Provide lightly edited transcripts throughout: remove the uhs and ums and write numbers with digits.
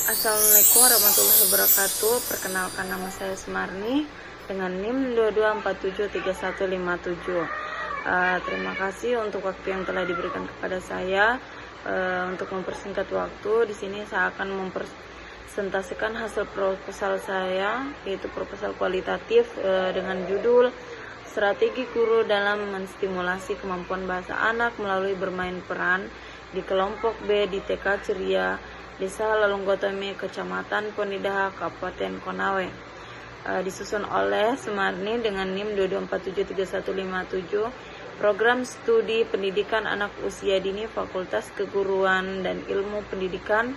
Assalamualaikum warahmatullahi wabarakatuh. Perkenalkan, nama saya Sumarni dengan NIM 22473157. Terima kasih untuk waktu yang telah diberikan kepada saya. Untuk mempersingkat waktu, di sini saya akan mempresentasikan hasil proposal saya, yaitu proposal kualitatif dengan judul Strategi Guru dalam Menstimulasi Kemampuan Bahasa Anak Melalui Bermain Peran di Kelompok B di TK Ceria, Desa Lalonggotami, Kecamatan Ponidaha, Kabupaten Konawe. Disusun oleh Sumarni dengan NIM 22473157, Program Studi Pendidikan Anak Usia Dini, Fakultas Keguruan dan Ilmu Pendidikan,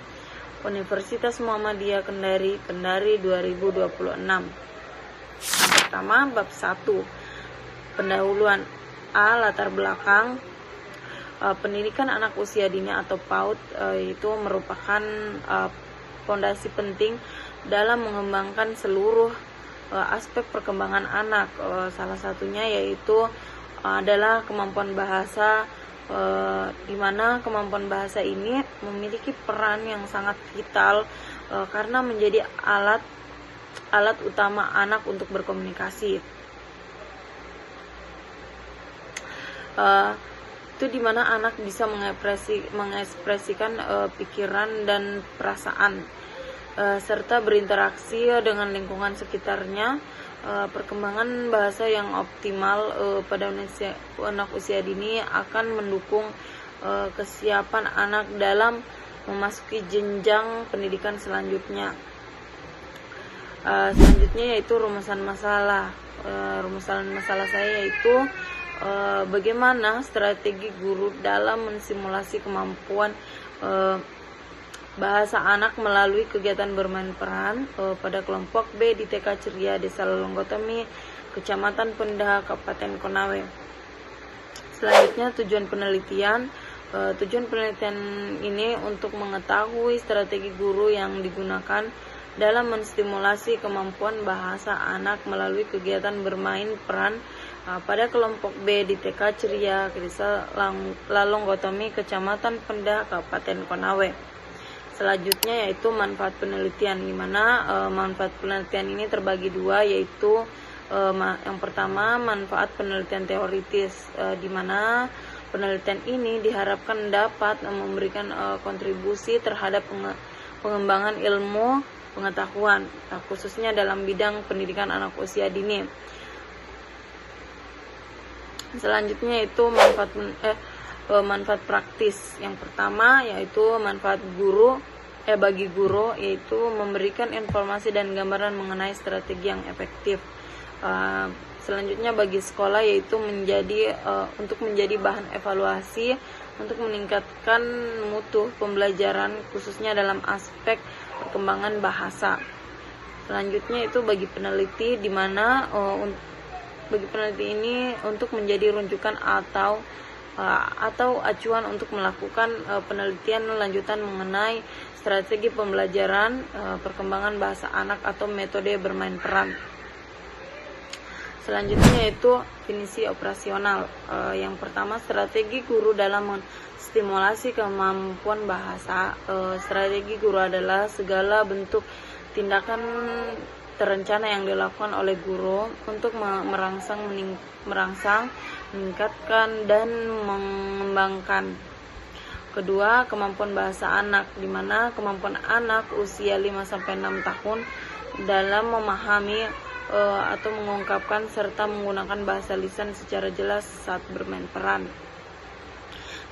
Universitas Muhammadiyah Kendari, Kendari 2026. Pertama, bab 1, pendahuluan. Latar belakang. Pendidikan anak usia dini atau PAUD itu merupakan fondasi penting dalam mengembangkan seluruh aspek perkembangan anak. Salah satunya yaitu adalah kemampuan bahasa, di mana kemampuan bahasa ini memiliki peran yang sangat vital karena menjadi alat utama anak untuk berkomunikasi. Itu dimana anak bisa mengekspresikan pikiran dan perasaan serta berinteraksi dengan lingkungan sekitarnya. Perkembangan bahasa yang optimal pada anak usia dini akan mendukung kesiapan anak dalam memasuki jenjang pendidikan selanjutnya. Selanjutnya yaitu rumusan masalah. Rumusan masalah saya yaitu bagaimana strategi guru dalam mensimulasi kemampuan bahasa anak melalui kegiatan bermain peran pada kelompok B di TK Ceria, Desa Lalonggotami, Kecamatan Ponidaha, Kabupaten Konawe. Selanjutnya tujuan penelitian. Tujuan penelitian ini untuk mengetahui strategi guru yang digunakan dalam menstimulasi kemampuan bahasa anak melalui kegiatan bermain peran pada kelompok B di TK Ceria, Desa Lalonggotami, Kecamatan Ponidaha, Kabupaten Konawe. Selanjutnya yaitu manfaat penelitian, di mana manfaat penelitian ini terbagi dua, yaitu yang pertama manfaat penelitian teoritis, di mana penelitian ini diharapkan dapat memberikan kontribusi terhadap pengembangan ilmu pengetahuan, khususnya dalam bidang pendidikan anak usia dini. Selanjutnya itu manfaat praktis. Yang pertama yaitu manfaat bagi guru, yaitu memberikan informasi dan gambaran mengenai strategi yang efektif. Selanjutnya bagi sekolah yaitu untuk menjadi bahan evaluasi untuk meningkatkan mutu pembelajaran, khususnya dalam aspek perkembangan bahasa. Selanjutnya itu bagi peneliti, di mana bagi peneliti ini untuk menjadi rujukan atau acuan untuk melakukan penelitian lanjutan mengenai strategi pembelajaran, perkembangan bahasa anak atau metode bermain peran. Selanjutnya yaitu definisi operasional. Yang pertama, strategi guru dalam menstimulasi kemampuan bahasa. Strategi guru adalah segala bentuk tindakan terencana yang dilakukan oleh guru untuk merangsang, meningkatkan, dan mengembangkan. Kedua, kemampuan bahasa anak, di mana kemampuan anak usia 5-6 tahun dalam memahami atau mengungkapkan serta menggunakan bahasa lisan secara jelas saat bermain peran.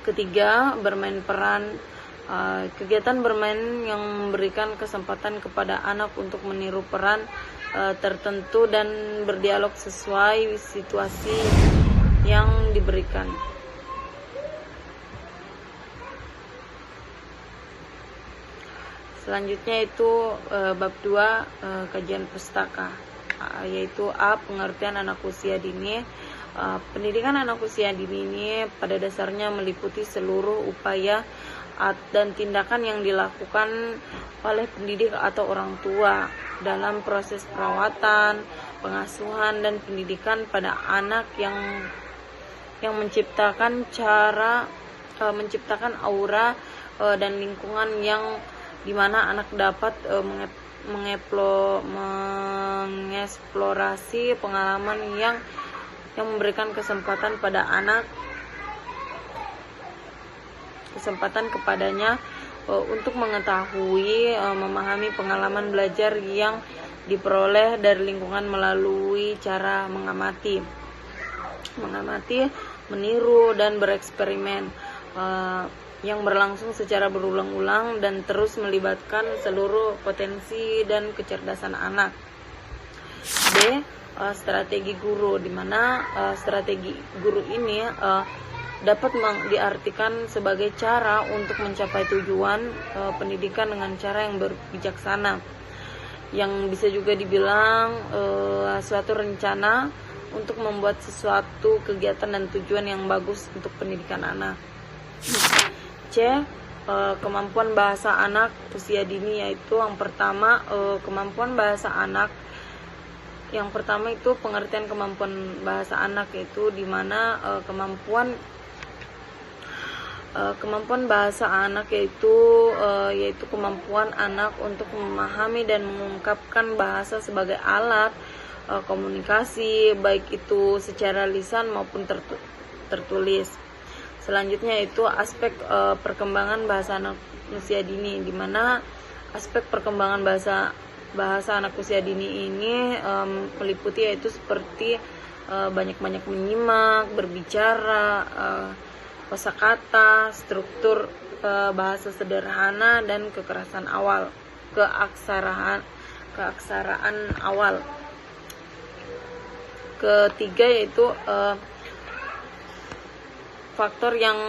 Ketiga, bermain peran. Kegiatan bermain yang memberikan kesempatan kepada anak untuk meniru peran tertentu dan berdialog sesuai situasi yang diberikan. Selanjutnya itu bab 2, kajian pustaka, yaitu pengertian anak usia dini. Pendidikan anak usia dini ini pada dasarnya meliputi seluruh upaya dan tindakan yang dilakukan oleh pendidik atau orang tua dalam proses perawatan, pengasuhan, dan pendidikan pada anak yang menciptakan aura dan lingkungan yang di mana anak dapat mengeksplorasi pengalaman yang memberikan kesempatan kepadanya untuk mengetahui, memahami pengalaman belajar yang diperoleh dari lingkungan melalui cara mengamati, meniru, dan bereksperimen yang berlangsung secara berulang-ulang dan terus melibatkan seluruh potensi dan kecerdasan anak. B. Strategi guru, di mana strategi guru ini dapat diartikan sebagai cara untuk mencapai tujuan pendidikan dengan cara yang bijaksana, yang bisa juga dibilang suatu rencana untuk membuat sesuatu kegiatan dan tujuan yang bagus untuk pendidikan anak. C. Kemampuan bahasa anak usia dini, yaitu yang pertama kemampuan bahasa anak. Yang pertama itu pengertian kemampuan bahasa anak, yaitu di mana kemampuan bahasa anak yaitu kemampuan anak untuk memahami dan mengungkapkan bahasa sebagai alat komunikasi, baik itu secara lisan maupun tertulis. Selanjutnya itu aspek perkembangan bahasa anak usia dini, di mana aspek perkembangan bahasa anak usia dini ini meliputi yaitu seperti banyak-banyak menyimak, berbicara, kosakata, struktur bahasa sederhana, dan keaksaraan awal. Ketiga yaitu faktor yang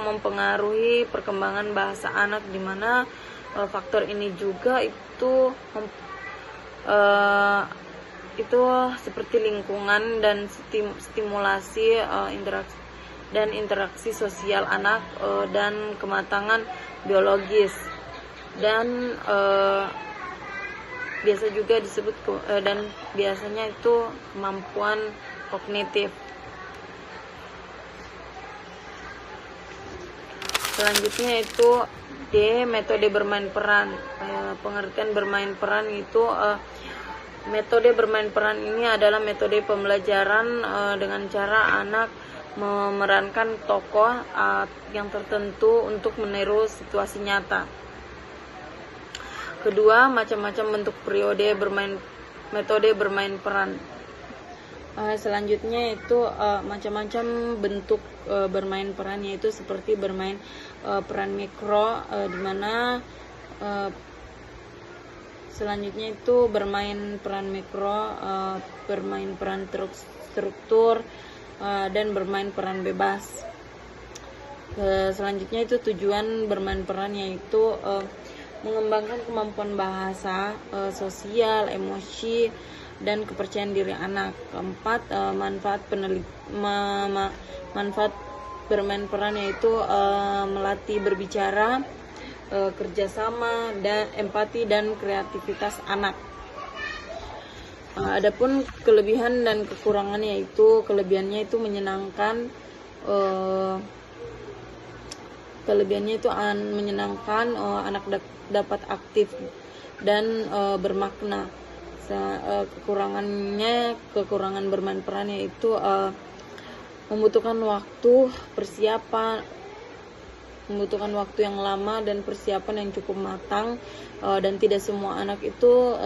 mempengaruhi perkembangan bahasa anak, di mana faktor ini juga itu seperti lingkungan dan stimulasi interaksi sosial anak dan kematangan biologis, dan biasa juga disebut dan biasanya itu kemampuan kognitif. Selanjutnya itu D. Metode bermain peran. Pengertian bermain peran itu metode bermain peran ini adalah metode pembelajaran dengan cara anak memerankan tokoh yang tertentu untuk meniru situasi nyata. Kedua, macam-macam bentuk metode bermain peran. Selanjutnya itu macam-macam bentuk bermain peran, yaitu seperti bermain peran mikro, di mana selanjutnya itu bermain peran mikro, bermain peran struktur, dan bermain peran bebas. Selanjutnya itu tujuan bermain peran, yaitu mengembangkan kemampuan bahasa, sosial, emosi, dan kepercayaan diri anak. Keempat, manfaat bermain peran, yaitu melatih berbicara, kerjasama, dan empati dan kreativitas anak. Adapun kelebihan dan kekurangannya, yaitu kelebihannya itu menyenangkan, anak dapat aktif dan bermakna. Kekurangan bermain peran, yaitu membutuhkan waktu yang lama dan persiapan yang cukup matang, dan tidak semua anak itu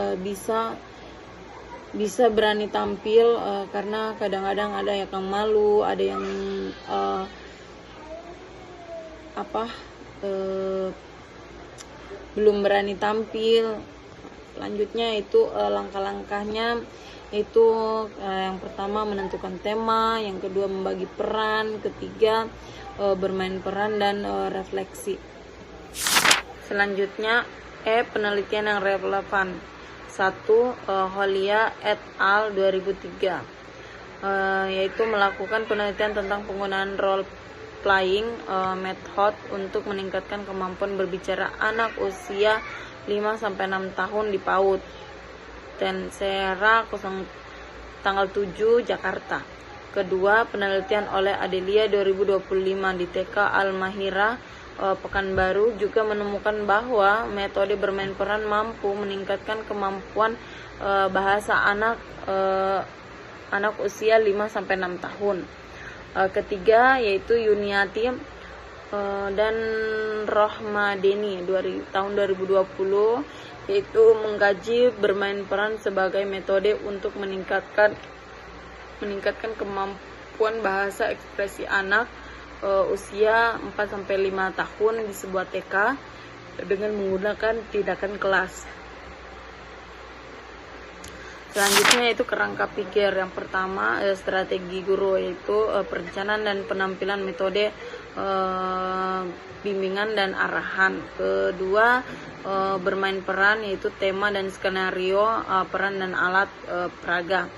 bisa berani tampil, karena kadang-kadang ada yang malu, ada yang belum berani tampil. Selanjutnya itu langkah-langkahnya, itu yang pertama menentukan tema, yang kedua membagi peran, ketiga bermain peran, dan refleksi. Selanjutnya penelitian yang relevan. 1. Holia et al. 2003, yaitu melakukan penelitian tentang penggunaan role playing method untuk meningkatkan kemampuan berbicara anak usia 5-6 tahun di PAUD. Tensera tanggal 7 Jakarta. Kedua, penelitian oleh Adelia 2025 di TK Al-Mahira Pekanbaru juga menemukan bahwa metode bermain peran mampu meningkatkan kemampuan bahasa anak usia 5-6 tahun. Ketiga yaitu Yuniati dan Rohmadeni tahun 2020, yaitu mengkaji bermain peran sebagai metode untuk meningkatkan kemampuan bahasa ekspresi anak usia 4-5 tahun di sebuah TK dengan menggunakan tindakan kelas. Selanjutnya yaitu kerangka pikir. Yang pertama strategi guru, yaitu perencanaan dan penampilan metode bimbingan dan arahan. Kedua bermain peran, yaitu tema dan skenario, peran dan alat peraga.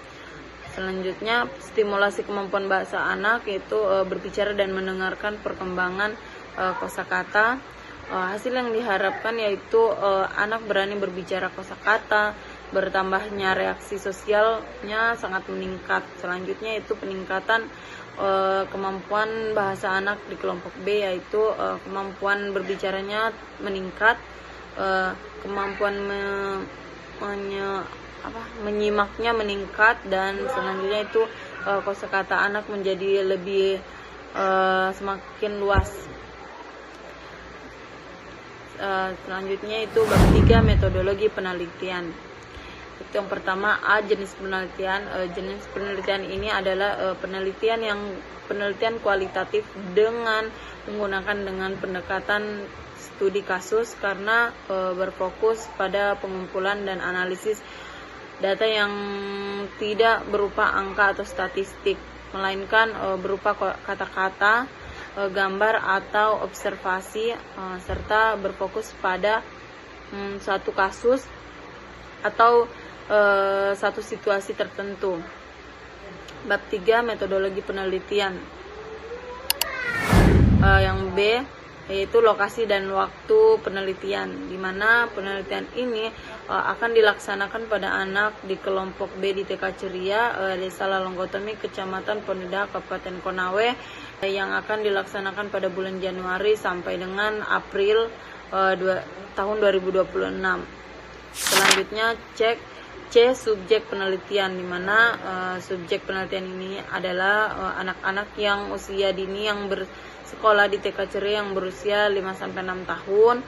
Selanjutnya stimulasi kemampuan bahasa anak, yaitu berbicara dan mendengarkan perkembangan kosakata. Hasil yang diharapkan yaitu anak berani berbicara kosakata, bertambahnya reaksi sosialnya sangat meningkat. Selanjutnya itu peningkatan kemampuan bahasa anak di kelompok B, yaitu kemampuan berbicaranya meningkat, kemampuan menyimaknya meningkat, dan selanjutnya itu kosakata anak menjadi lebih semakin luas. Selanjutnya itu bab 3 metodologi penelitian. Itu yang pertama jenis penelitian. Jenis penelitian ini adalah penelitian kualitatif dengan menggunakan pendekatan studi kasus, karena berfokus pada pengumpulan dan analisis data yang tidak berupa angka atau statistik, melainkan berupa kata-kata, gambar atau observasi, serta berfokus pada suatu kasus atau satu situasi tertentu. Bab 3 metodologi penelitian. Yang B yaitu lokasi dan waktu penelitian, di mana penelitian ini akan dilaksanakan pada anak di kelompok B di TK Ceria, Desa Lalonggotomi, Kecamatan Poneda, Kabupaten Konawe, yang akan dilaksanakan pada bulan Januari sampai dengan April tahun 2026. Selanjutnya C subjek penelitian, di mana subjek penelitian ini adalah anak-anak yang usia dini yang bersekolah di TK Ceria yang berusia 5-6 tahun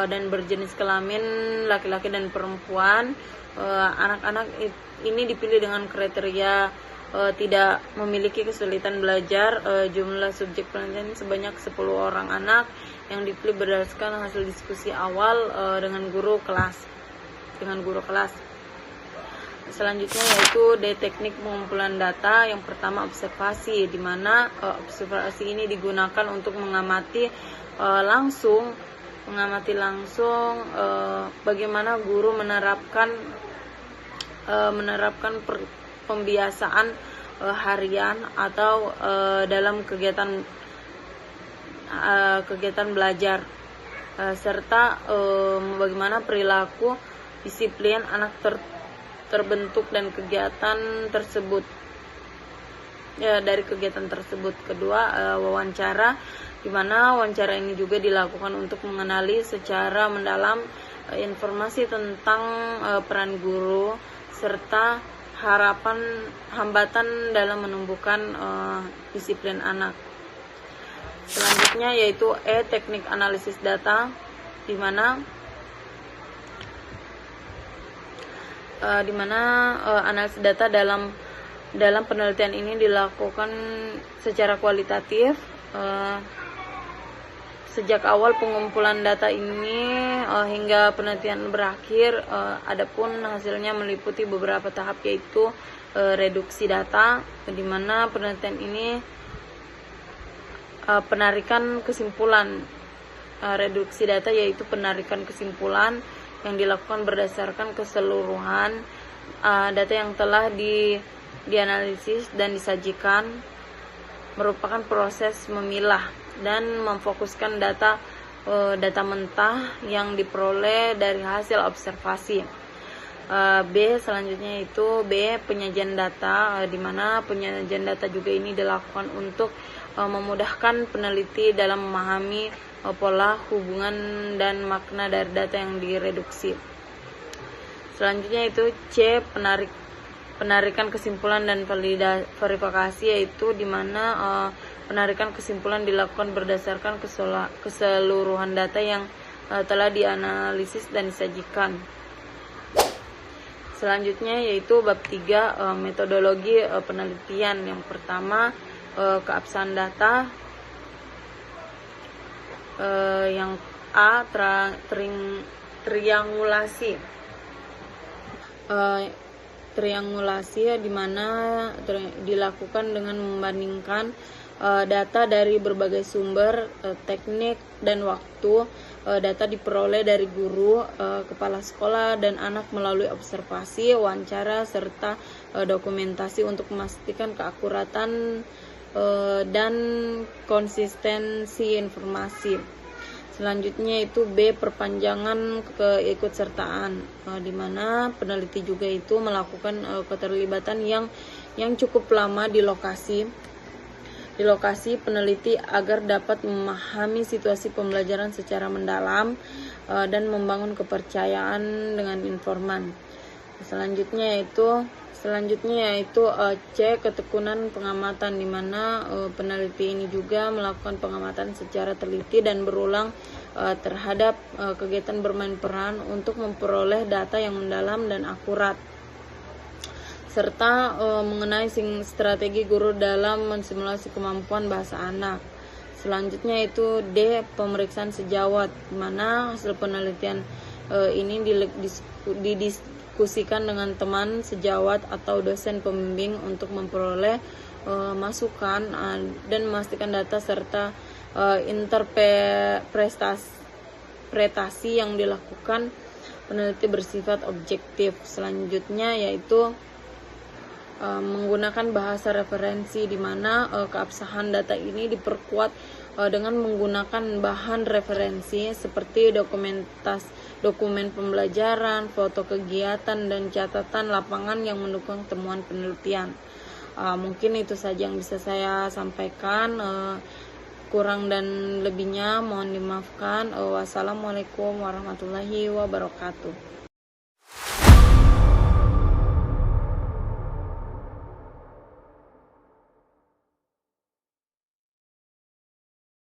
dan berjenis kelamin laki-laki dan perempuan. Anak-anak ini dipilih dengan kriteria tidak memiliki kesulitan belajar. Jumlah subjek penelitian sebanyak 10 orang anak yang dipilih berdasarkan hasil diskusi awal dengan guru kelas. Selanjutnya yaitu teknik pengumpulan data. Yang pertama observasi, di mana observasi ini digunakan untuk mengamati langsung bagaimana guru menerapkan pembiasaan harian atau dalam kegiatan belajar, serta bagaimana perilaku disiplin anak terbentuk dan kegiatan tersebut. Dari kegiatan tersebut. Kedua wawancara, di mana wawancara ini juga dilakukan untuk mengenali secara mendalam informasi tentang peran guru serta hambatan dalam menumbuhkan disiplin anak. Selanjutnya yaitu teknik analisis data, di mana analisis data dalam penelitian ini dilakukan secara kualitatif. Sejak awal pengumpulan data ini hingga penelitian berakhir, adapun hasilnya meliputi beberapa tahap, yaitu reduksi data, di mana penelitian ini penarikan kesimpulan. Reduksi data yaitu penarikan kesimpulan yang dilakukan berdasarkan keseluruhan data yang telah dianalisis dan disajikan, merupakan proses memilah dan memfokuskan data mentah yang diperoleh dari hasil observasi. B selanjutnya itu B penyajian data, di mana penyajian data juga ini dilakukan untuk memudahkan peneliti dalam memahami pola, hubungan, dan makna dari data yang direduksi. Selanjutnya itu C, penarikan kesimpulan dan verifikasi, yaitu di mana penarikan kesimpulan dilakukan berdasarkan keseluruhan data yang telah dianalisis dan disajikan. Selanjutnya yaitu bab 3, metodologi penelitian. Yang pertama, keabsahan data. Yang A, triangulasi. Triangulasi di mana dilakukan dengan membandingkan data dari berbagai sumber, teknik, dan waktu. Data diperoleh dari guru, kepala sekolah, dan anak melalui observasi, wawancara, serta dokumentasi untuk memastikan keakuratan dan konsistensi informasi. Selanjutnya itu B, perpanjangan keikutsertaan, di mana peneliti juga itu melakukan keterlibatan yang cukup lama di lokasi peneliti agar dapat memahami situasi pembelajaran secara mendalam dan membangun kepercayaan dengan informan. Selanjutnya yaitu C, ketekunan pengamatan, di mana peneliti ini juga melakukan pengamatan secara teliti dan berulang terhadap kegiatan bermain peran untuk memperoleh data yang mendalam dan akurat, serta mengenai strategi guru dalam mensimulasi kemampuan bahasa anak. Selanjutnya itu D, pemeriksaan sejawat, di mana hasil penelitian ini didiskusikan dengan teman sejawat atau dosen pembimbing untuk memperoleh masukan dan memastikan data serta interpretasi yang dilakukan peneliti bersifat objektif. Selanjutnya yaitu menggunakan bahasa referensi, di mana keabsahan data ini diperkuat dengan menggunakan bahan referensi seperti dokumen pembelajaran, foto kegiatan, dan catatan lapangan yang mendukung temuan penelitian. Mungkin itu saja yang bisa saya sampaikan. Kurang dan lebihnya mohon dimaafkan. Wassalamualaikum warahmatullahi wabarakatuh.